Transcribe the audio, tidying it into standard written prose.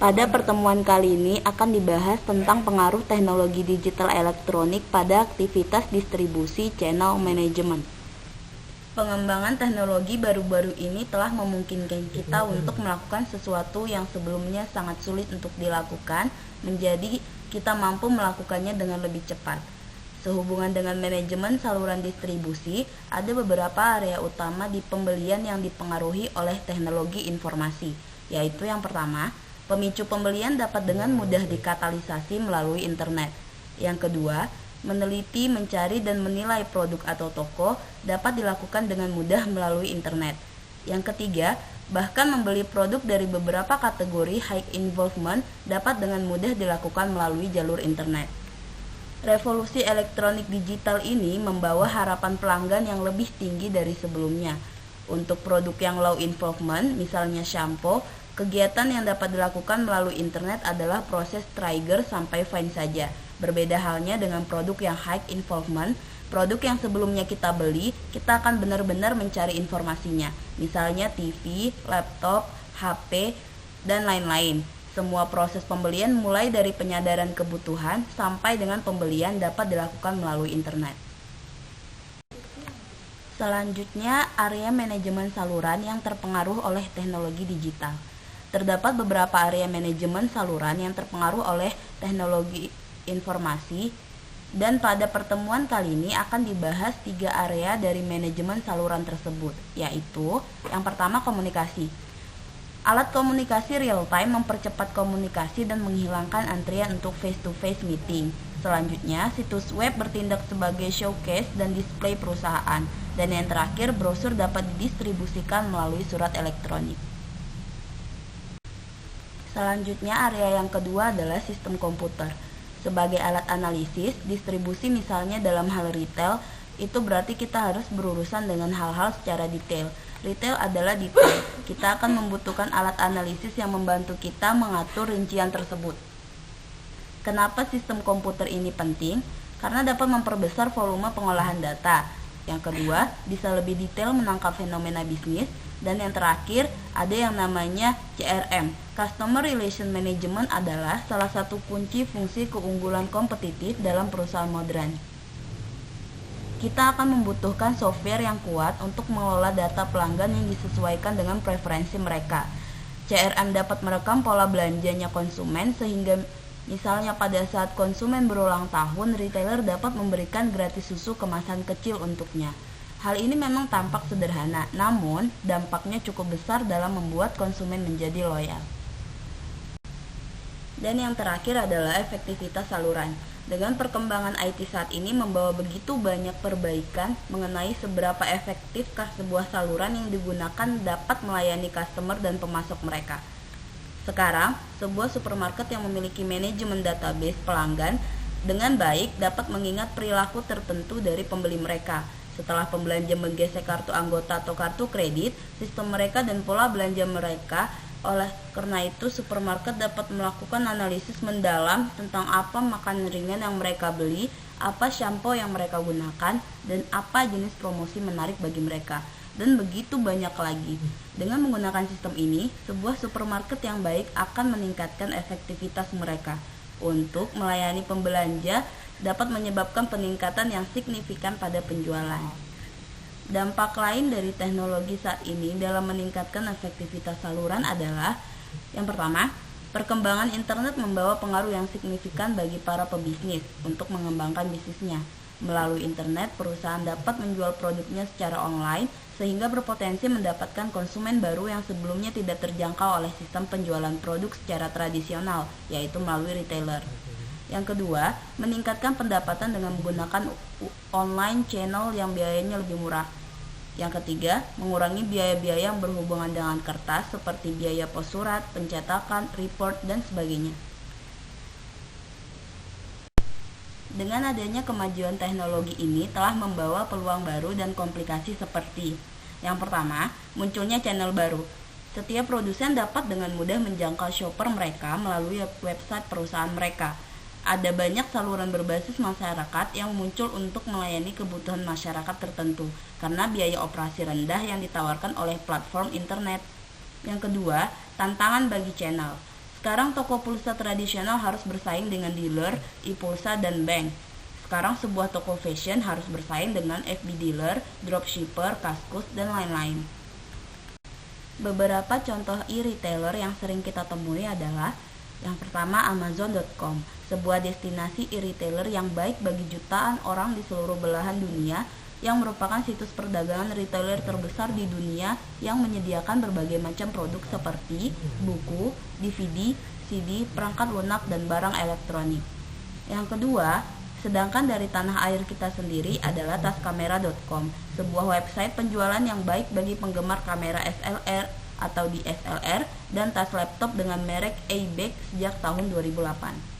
Pada pertemuan kali ini akan dibahas tentang pengaruh teknologi digital elektronik pada aktivitas distribusi channel management. Pengembangan teknologi baru-baru ini telah memungkinkan kita untuk melakukan sesuatu yang sebelumnya sangat sulit untuk dilakukan, menjadi kita mampu melakukannya dengan lebih cepat. Sehubungan dengan manajemen saluran distribusi, ada beberapa area utama di pembelian yang dipengaruhi oleh teknologi informasi, yaitu yang pertama, pemicu pembelian dapat dengan mudah dikatalisasi melalui internet. Yang kedua, meneliti, mencari, dan menilai produk atau toko dapat dilakukan dengan mudah melalui internet. Yang ketiga, bahkan membeli produk dari beberapa kategori high involvement dapat dengan mudah dilakukan melalui jalur internet. Revolusi elektronik digital ini membawa harapan pelanggan yang lebih tinggi dari sebelumnya. Untuk produk yang low involvement, misalnya shampoo, kegiatan yang dapat dilakukan melalui internet adalah proses trigger sampai fine saja. Berbeda halnya dengan produk yang high involvement, produk yang sebelumnya kita beli, kita akan benar-benar mencari informasinya. Misalnya TV, laptop, HP, dan lain-lain. Semua proses pembelian mulai dari penyadaran kebutuhan sampai dengan pembelian dapat dilakukan melalui internet. Selanjutnya, area manajemen saluran yang terpengaruh oleh teknologi digital. Terdapat beberapa area manajemen saluran yang terpengaruh oleh teknologi informasi, dan pada pertemuan kali ini akan dibahas 3 area dari manajemen saluran tersebut, yaitu yang pertama komunikasi. Alat komunikasi real-time mempercepat komunikasi dan menghilangkan antrian untuk face-to-face meeting. Selanjutnya, situs web bertindak sebagai showcase dan display perusahaan. Dan yang terakhir, brosur dapat didistribusikan melalui surat elektronik. Selanjutnya, area yang kedua adalah sistem komputer. Sebagai alat analisis, distribusi misalnya dalam hal retail, itu berarti kita harus berurusan dengan hal-hal secara detail. Retail adalah detail. Kita akan membutuhkan alat analisis yang membantu kita mengatur rincian tersebut. Kenapa sistem komputer ini penting? Karena dapat memperbesar volume pengolahan data. Yang kedua, bisa lebih detail menangkap fenomena bisnis. Dan yang terakhir, ada yang namanya CRM. Customer Relation Management adalah salah satu kunci fungsi keunggulan kompetitif dalam perusahaan modern. Kita akan membutuhkan software yang kuat untuk mengelola data pelanggan yang disesuaikan dengan preferensi mereka. CRM dapat merekam pola belanjanya konsumen sehingga misalnya pada saat konsumen berulang tahun, retailer dapat memberikan gratis susu kemasan kecil untuknya. Hal ini memang tampak sederhana, namun dampaknya cukup besar dalam membuat konsumen menjadi loyal. Dan yang terakhir adalah efektivitas saluran. Dengan perkembangan IT saat ini membawa begitu banyak perbaikan mengenai seberapa efektifkah sebuah saluran yang digunakan dapat melayani customer dan pemasok mereka. Sekarang, sebuah supermarket yang memiliki manajemen database pelanggan dengan baik dapat mengingat perilaku tertentu dari pembeli mereka. Setelah pembelanja menggesek kartu anggota atau kartu kredit, sistem mereka dan pola belanja mereka. Oleh karena itu, supermarket dapat melakukan analisis mendalam tentang apa makanan ringan yang mereka beli, apa shampoo yang mereka gunakan, dan apa jenis promosi menarik bagi mereka, dan begitu banyak lagi. Dengan menggunakan sistem ini, sebuah supermarket yang baik akan meningkatkan efektivitas mereka. Untuk melayani pembelanja dapat menyebabkan peningkatan yang signifikan pada penjualan. Dampak lain dari teknologi saat ini dalam meningkatkan efektivitas saluran adalah yang pertama, perkembangan internet membawa pengaruh yang signifikan bagi para pebisnis untuk mengembangkan bisnisnya. Melalui internet, perusahaan dapat menjual produknya secara online sehingga berpotensi mendapatkan konsumen baru yang sebelumnya tidak terjangkau oleh sistem penjualan produk secara tradisional, yaitu melalui retailer. Yang kedua, meningkatkan pendapatan dengan menggunakan online channel yang biayanya lebih murah. Yang ketiga, mengurangi biaya-biaya yang berhubungan dengan kertas seperti biaya pos surat, pencetakan, report, dan sebagainya. Dengan adanya kemajuan teknologi ini telah membawa peluang baru dan komplikasi seperti yang pertama, munculnya channel baru. Setiap produsen dapat dengan mudah menjangkau shopper mereka melalui website perusahaan mereka. Ada banyak saluran berbasis masyarakat yang muncul untuk melayani kebutuhan masyarakat tertentu karena biaya operasi rendah yang ditawarkan oleh platform internet. Yang kedua, tantangan bagi channel. Sekarang toko pulsa tradisional harus bersaing dengan dealer, e-pulsa, dan bank. Sekarang sebuah toko fashion harus bersaing dengan FB dealer, dropshipper, kaskus, dan lain-lain. Beberapa contoh e-retailer yang sering kita temui adalah yang pertama Amazon.com, sebuah destinasi e-retailer yang baik bagi jutaan orang di seluruh belahan dunia yang merupakan situs perdagangan retailer terbesar di dunia yang menyediakan berbagai macam produk seperti buku, DVD, CD, perangkat lunak, dan barang elektronik. Yang kedua, sedangkan dari tanah air kita sendiri adalah taskamera.com, sebuah website penjualan yang baik bagi penggemar kamera SLR atau DSLR dan tas laptop dengan merek Abex sejak tahun 2008.